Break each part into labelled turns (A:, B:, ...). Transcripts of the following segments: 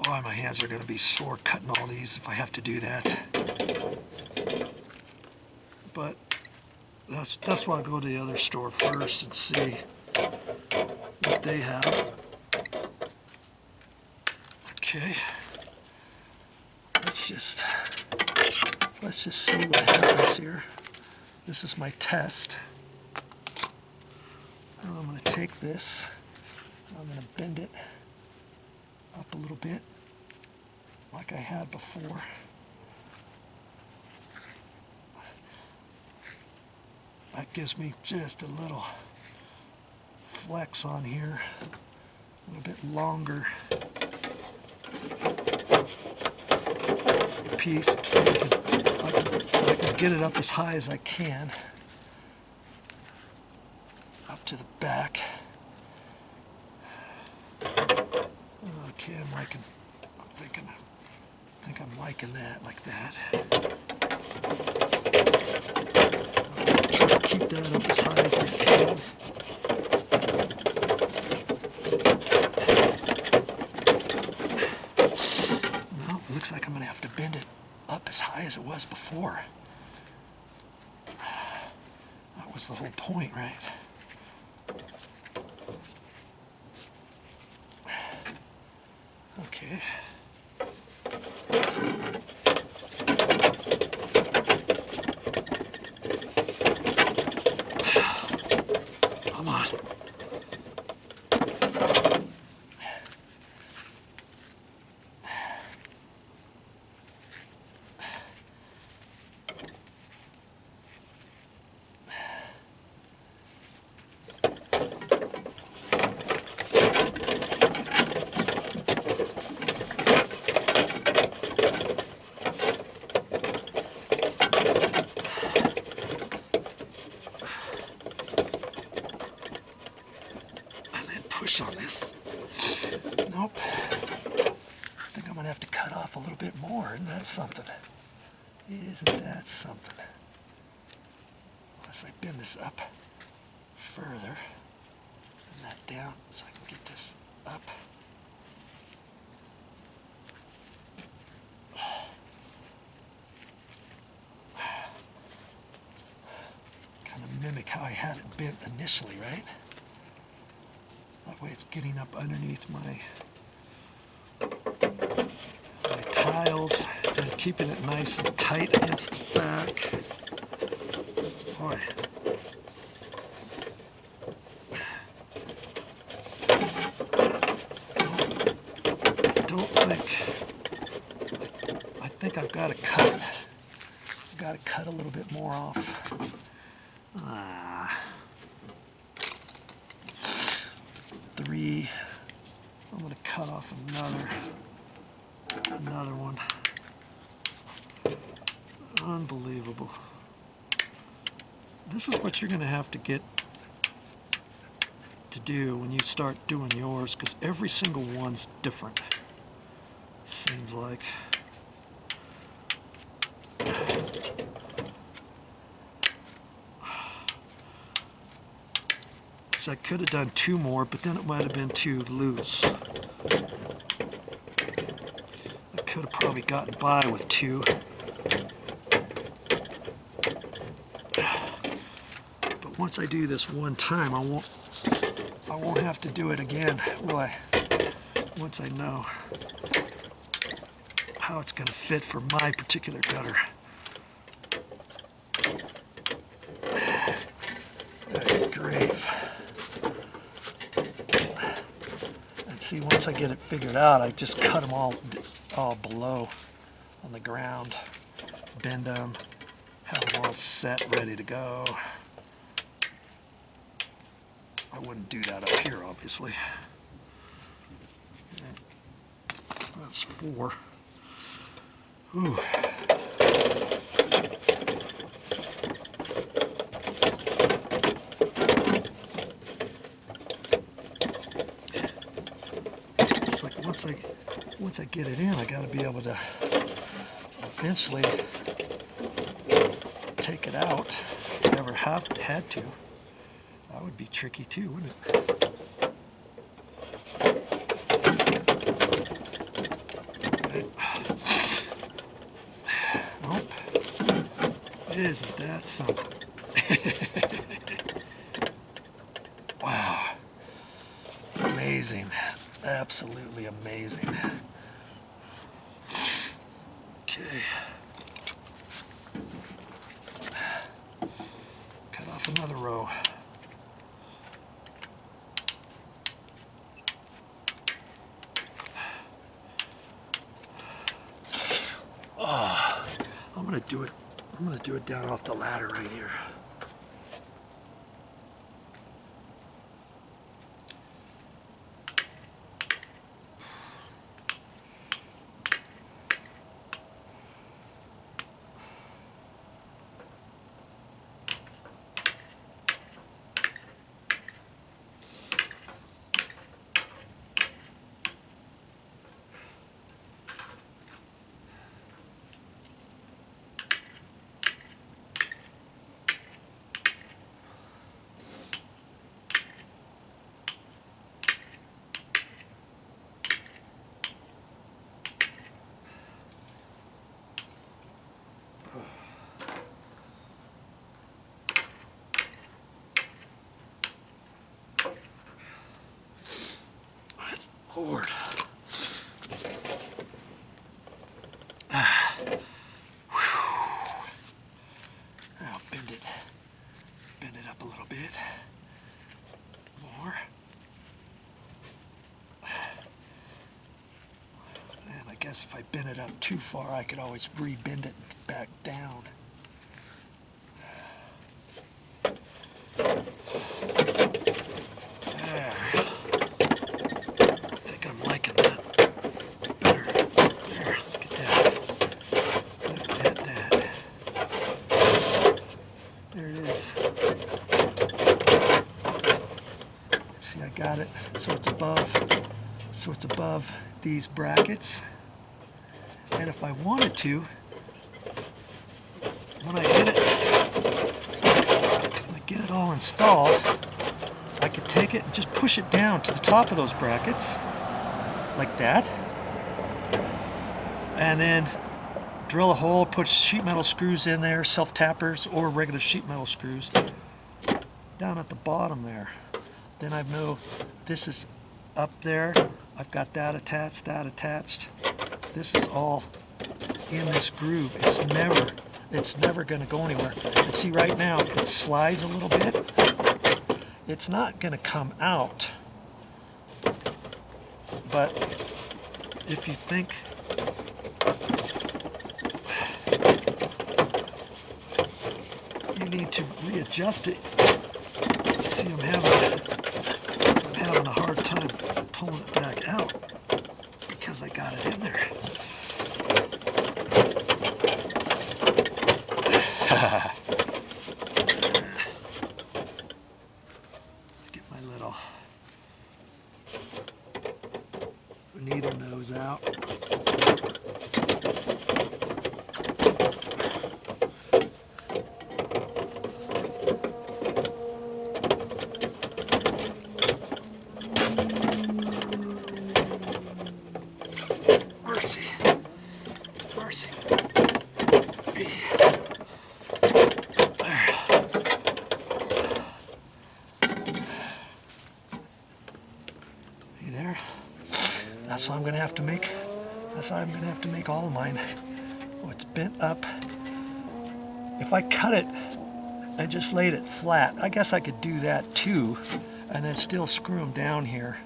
A: Oh, my hands are going to be sore cutting all these if I have to do that. But that's why I go to the other store first and see what they have. Okay. Let's just see what happens here. This is my test. Now I'm going to take this, I'm going to bend it up a little bit like I had before. That gives me just a little flex on here, a little bit longer piece. I can get it up as high as I can, up to the back. Okay, I think I'm liking that, like that. Try to keep that up as high as I can. Well, it looks like I'm going to have to bend it up as high as it was before. That was the whole point, right? Okay. Come on. Push on this. Nope. I think I'm going to have to cut off a little bit more. Isn't that something? Isn't that something? Unless I bend this up further and that down so I can get this up. Kind of mimic how I had it bent initially, right? That way it's getting up underneath my tiles and keeping it nice and tight against the back. Boy. I think I've got to cut it. I've got to cut a little bit more off. Three. I'm going to cut off another one. Unbelievable. This is what you're going to have to get to do when you start doing yours, because every single one's different, seems like. So I could have done two more, but then it might have been too loose. I could have probably gotten by with two. But once I do this one time, I won't have to do it again, will I? Once I know how it's going to fit for my particular gutter. Good grief. See, once I get it figured out, I just cut them all below on the ground, bend them, have them all set, ready to go. I wouldn't do that up here, obviously. That's 4. Ooh. Once I get it in, I got to be able to eventually take it out. If I ever had to, that would be tricky too, wouldn't it? Isn't that something? Wow. Amazing. Absolutely amazing. Okay. Cut off another row. Oh, I'm gonna do it down off the ladder right here. Lord. I'll bend it up a little bit more. And I guess if I bend it up too far, I could always re-bend it back down. There. I think I'm liking that better. There, look at that. Look at that. There it is. See, I got it. So it's above these brackets. And if I wanted to, when I get it all installed, I could take it and just push it down to the top of those brackets, like that, and then drill a hole, put sheet metal screws in there, self-tappers or regular sheet metal screws, down at the bottom there. Then I know this is up there, I've got that attached, this is all in this groove. It's never going to go anywhere. And see, right now it slides a little bit. It's not going to come out. But if you think you need to readjust it, see, I'm having a hard time pulling it back out because I got it in there. Get my little needle nose out. Mercy. Mercy. There. That's how I'm going to have to make. That's how I'm going to have to make all of mine. Oh, it's bent up. If I cut it and just laid it flat, I guess I could do that too, and then still screw them down here.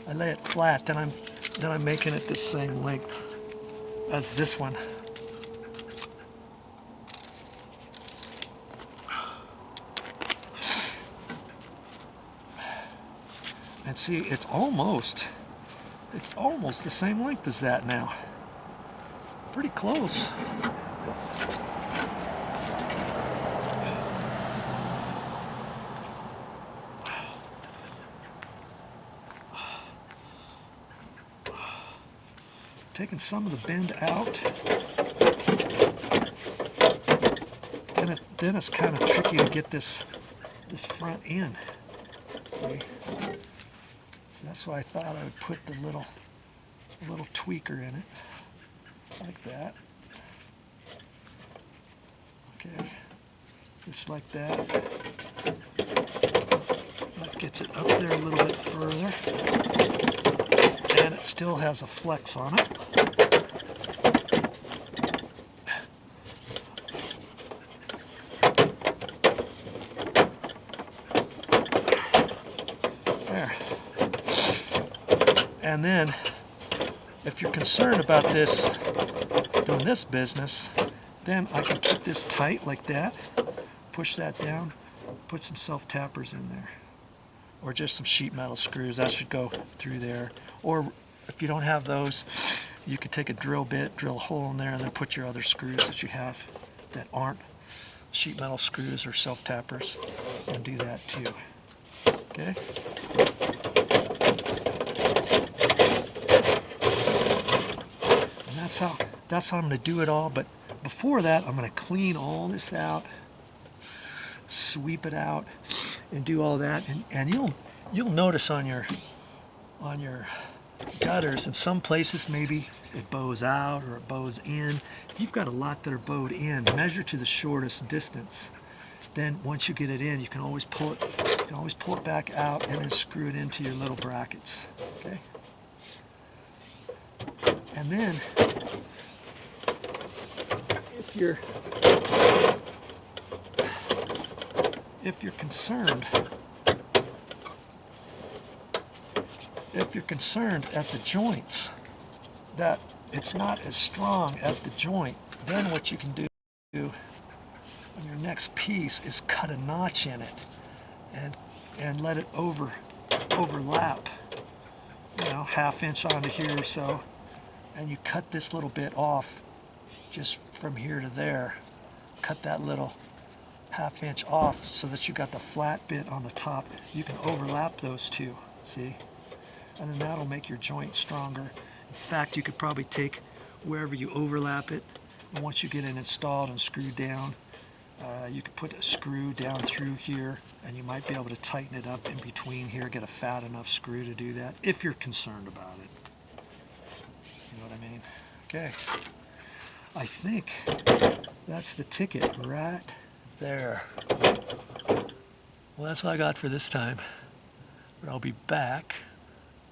A: I lay it flat, then I'm making it the same length as this one. And see, it's almost the same length as that now. Pretty close. Taking some of the bend out. Then it's kind of tricky to get this front in. See? So that's why I thought I would put the little tweaker in it, like that. Okay, just like that. That gets it up there a little bit further, and it still has a flex on it. There. And then, if you're concerned about this, doing this business, then I can keep this tight like that, push that down, put some self-tappers in there, or just some sheet metal screws. That should go through there. Or if you don't have those, you could take a drill bit, drill a hole in there, and then put your other screws that you have that aren't sheet metal screws or self-tappers, and do that too. Okay? And that's how I'm going to do it all. But before that, I'm going to clean all this out, sweep it out, and do all that. And you'll notice on your gutters, in some places maybe it bows out or it bows in. If you've got a lot that are bowed in, measure to the shortest distance. Then once you get it in, you can always pull it back out and then screw it into your little brackets. Okay? And then if you're concerned at the joints, that it's not as strong at the joint, then what you can do on your next piece is cut a notch in it and let it overlap, ½ inch onto here or so, and you cut this little bit off just from here to there. Cut that little ½ inch off so that you got the flat bit on the top. You can overlap those two, see? And then that'll make your joint stronger. In fact, you could probably take wherever you overlap it, and once you get it installed and screwed down, you could put a screw down through here, and you might be able to tighten it up in between here, get a fat enough screw to do that, if you're concerned about it. You know what I mean? Okay. I think that's the ticket right there. Well, that's all I got for this time. But I'll be back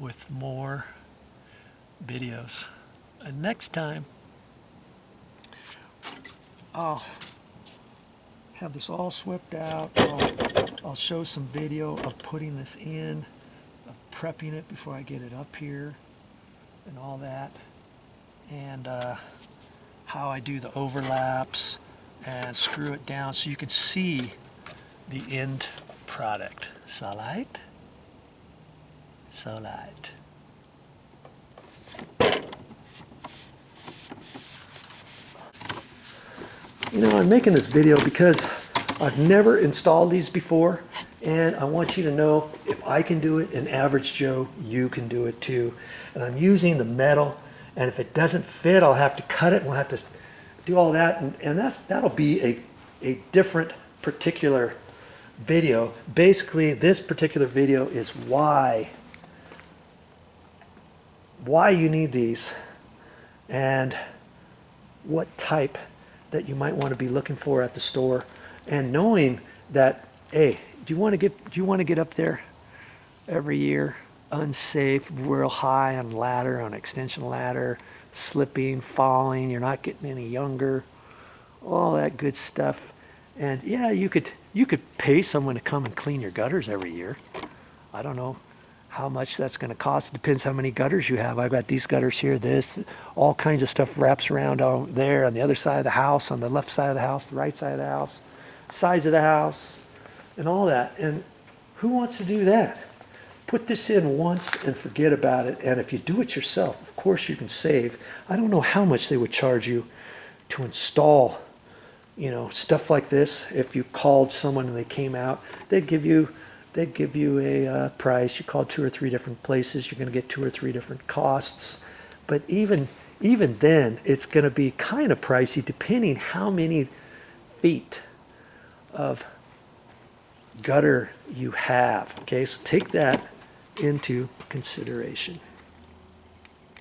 A: with more videos. And next time, I'll have this all swept out. I'll show some video of putting this in, of prepping it before I get it up here, and all that. And how I do the overlaps and screw it down so you can see the end product. So light, so light. I'm making this video because I've never installed these before, and I want you to know if I can do it, an average Joe, you can do it too. And I'm using the metal, and if it doesn't fit, I'll have to cut it, and we'll have to do all that, and that'll be a different particular video. Basically, this particular video is why you need these, and what type that you might want to be looking for at the store, and knowing that, hey, do you want to get up there every year unsafe, real high on ladder, on extension ladder, slipping, falling, you're not getting any younger, all that good stuff. And yeah, you could pay someone to come and clean your gutters every year. I don't know how much that's going to cost. It depends how many gutters you have. I've got these gutters here, this, all kinds of stuff wraps around on there, on the other side of the house, on the left side of the house, the right side of the house, sides of the house, and all that. And who wants to do that? Put this in once and forget about it. And if you do it yourself, of course you can save. I don't know how much they would charge you to install, stuff like this. If you called someone and they came out, they'd give you a price. You call 2 or 3 different places, you're going to get 2 or 3 different costs. But even then, it's going to be kind of pricey depending how many feet of gutter you have. Okay, so take that into consideration.